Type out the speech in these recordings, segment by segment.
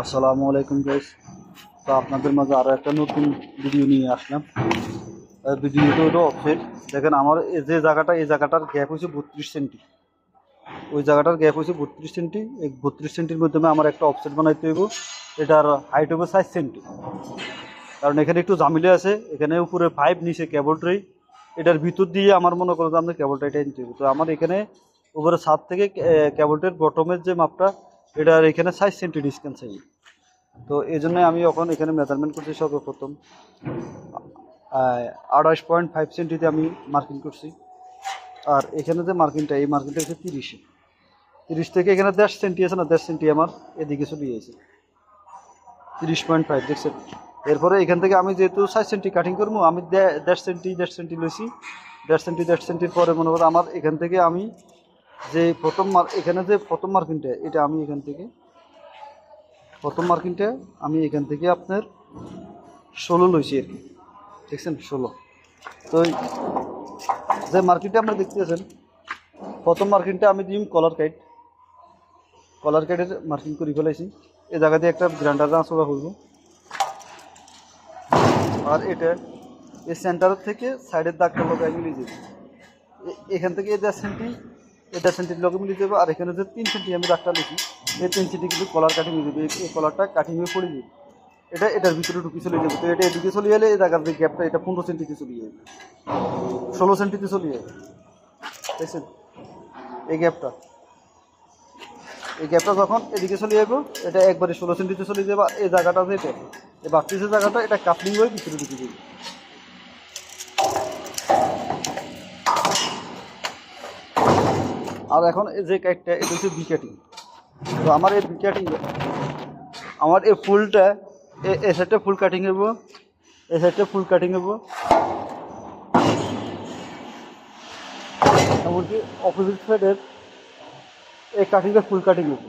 আসসালামু আলাইকুম গাইস। তো আপনাদের মাঝে আরও একটা নতুন ভিডিও নিয়ে আসলাম। ভিডিওটা হলো অফসেট। দেখেন আমার যে জায়গাটা, এই জায়গাটার গ্যাপ হচ্ছে 32 সেন্টি। ওই জায়গাটার গ্যাপ হচ্ছে 32 সেন্টি। এই 32 সেন্টির মাধ্যমে আমার একটা অফসেট বানাইতে হইব। এটার হাইট হবে 4 সেন্টি। কারণ এখানে একটু ঝামেলা আছে, এখানে উপরে পাইপ, নিচে কেবল ট্রে। এটার ভিতর দিয়ে আমার মনে করো যে আমরা কেবল ট্রেটা নিতে হবে। তো আমার এখানে উপরে ছাদ থেকে কেবল ট্রের বটমের যে মাপটা, এটার এখানে 4 সেন্টি ডিসটেন্স চাই। তো এই জন্য আমি এখন এখানে মেজারমেন্ট করছি। সর্বপ্রথম 28.5 সেন্টিতে আমি মার্কিং করছি। আর এখানে যে মার্কিংটা, এই মার্কিংটা হচ্ছে 30-এ। 30 থেকে এখানে 1.5 সেন্টি আছে না, 1.5 সেন্টি আমার এদিকে চলে গিয়েছে। 30.5 দেখছেন। এরপরে এখান থেকে আমি যেহেতু 4 সেন্টি কাটিং করবো, আমি 1.5 সেন্টি লইছি। 1.5 সেন্টির পরে মনে করো আমার এখান থেকে আমি যে এখানে যে প্রথম মার্কিংটা, এটা আমি এখান থেকে আপনার 16 লইছি আর কি। দেখছেন 16। তো যে মার্কিংটা আপনারা দেখতেছেন, প্রথম মার্কিংটা আমি দিই কলার কাইটের মার্কিং করে ফেলাইছি। এই জায়গা দিয়ে একটা গ্রাইন্ডার আঁচড়া করবো। আর এটা এই সেন্টার থেকে সাইডের দাগটা লগে মিলিয়ে যাবে। এখান থেকে এই 1.5 সেন্টির লগে মিলিয়ে যাবে। আর এখানে যে 3 সেন্টি আমি দাগটা লিখি, এই 3 সেন্টি কিন্তু কলার কাটিং হয়ে যাবে। এই কলারটা কাটিং হয়ে পড়ে যাবে। এটার ভিতরে ঢুকে চলে যাবে। তো এটা এদিকে চলে গেলে এই জায়গার যে গ্যাপটা, এটা 15 সেন্টিতে চলে যাবে, 16 সেন্টিতে চলে যাবে। দেখছেন এই গ্যাপটা, যখন এদিকে চলে যাবো, এটা একবারে 16 সেন্টিতে চলে যাবে। এই জায়গাটা যে এটা, এই বাড়তিছে জায়গাটা, এটা কাপলিং হয়ে ভিতরে ঢুকে যাবে। আর এখন এই যে কাটটা, এটা হচ্ছে বি কাটিং। তো আমার এই বি কাটিং, আমার এই ফুলটা এই সাইডটা ফুল কাটিং হবো, এই সাইডটা ফুল কাটিং হবো, এমনকি অপোজিট সাইডের এই কাটিংটা ফুল কাটিং হবো।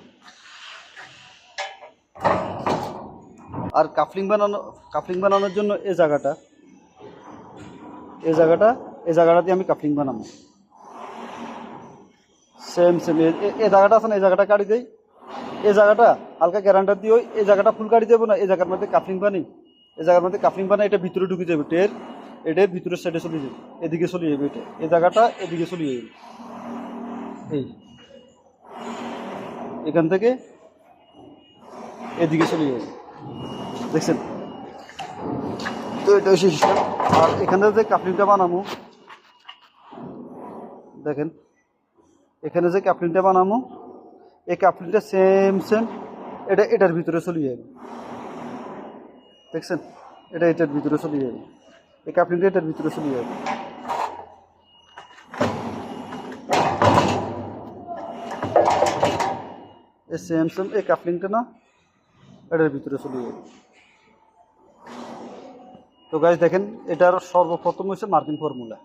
আর কাফলিং বানানোর জন্য এই জায়গাটাতে আমি কাফলিং বানাবো। সেম এই জায়গাটা আছে না, এই জায়গাটা কাটি দেই। এই জায়গাটা হালকা গ্যারান্টার দিয়ে এই জায়গাটা ফুল কাটি দেবো না, এই জায়গার মধ্যে কাফলিং বানাই। এই জায়গার মধ্যে কাফলিং বানাই, এটা ভিতরে ঢুকে যাবে। এটার ভিতরের সাইডে চলে যাবে, এদিকে চলে যাবে। এই জায়গাটা এদিকে চলে যাবে। এই এখান থেকে এদিকে চলে যাবে। দেখছেন। তো এটা হচ্ছে সিস্টেম। আর এখানে যে কাপলিংটা বানাবো, দেখেন এখানে যে কাপলিংটা বানাবো, এই কাপলিংটা সেম এটার ভিতরে চলে যাবে। দেখছেন, এটার ভিতরে চলে যাবে। এই কাপলিংটা এটার ভিতরে চলে যাবে। এই সেম এই কাপলিংটা না, এটার ভিতরে চলে যাবে। তো গাইস দেখেন, এটার সর্বপ্রথম হচ্ছে মার্কিং ফর্মুলা।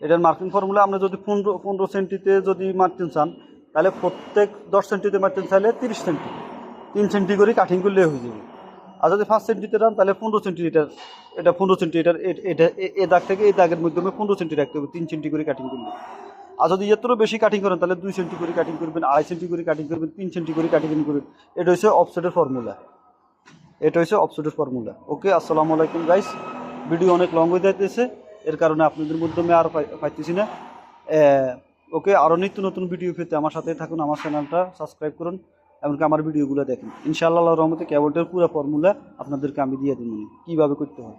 এটার মার্কিং ফর্মুলা, আমরা যদি 15 সেন্টিতে যদি মার্কিং চান, তাহলে প্রত্যেক 10 সেন্টিতে মার্কিং চাইলে 30 সেন্টি, 3 সেন্টি করে কাটিং করলে হয়ে যাবে। আর যদি 5 সেন্টিতে চান, তাহলে 15 সেন্টি। এটা 15 সেন্টি। এটা এই দাগ থেকে এই দাগের মাধ্যমে 15 সেন্টি রাখতে হবে, 3 সেন্টি করে কাটিং করলে। আর যদি এত বেশি কাটিং করেন, তাহলে 2 সেন্টি করে কাটিং করবেন, 2.5 সেন্টি করে কাটিং করবেন, 3 সেন্টি করে কাটিং করবেন। এটা হচ্ছে অফসেটের ফর্মুলা। ওকে, আসসালামু আলাইকুম গাইস। ভিডিও অনেক লং হয়ে যাইতেছে, এর কারণে আপনাদের মাধ্যমে আর পাইতেছি না। ওকে, আরও নিত্য নতুন ভিডিও পেতে আমার সাথে থাকুন, আমার চ্যানেলটা সাবস্ক্রাইব করুন, এমনকি আমার ভিডিওগুলো দেখুন। ইনশাআল্লাহ রহমতে কেবলটার পুরো ফর্মুলা আপনাদেরকে আমি দিয়ে দিই, কীভাবে করতে হয়।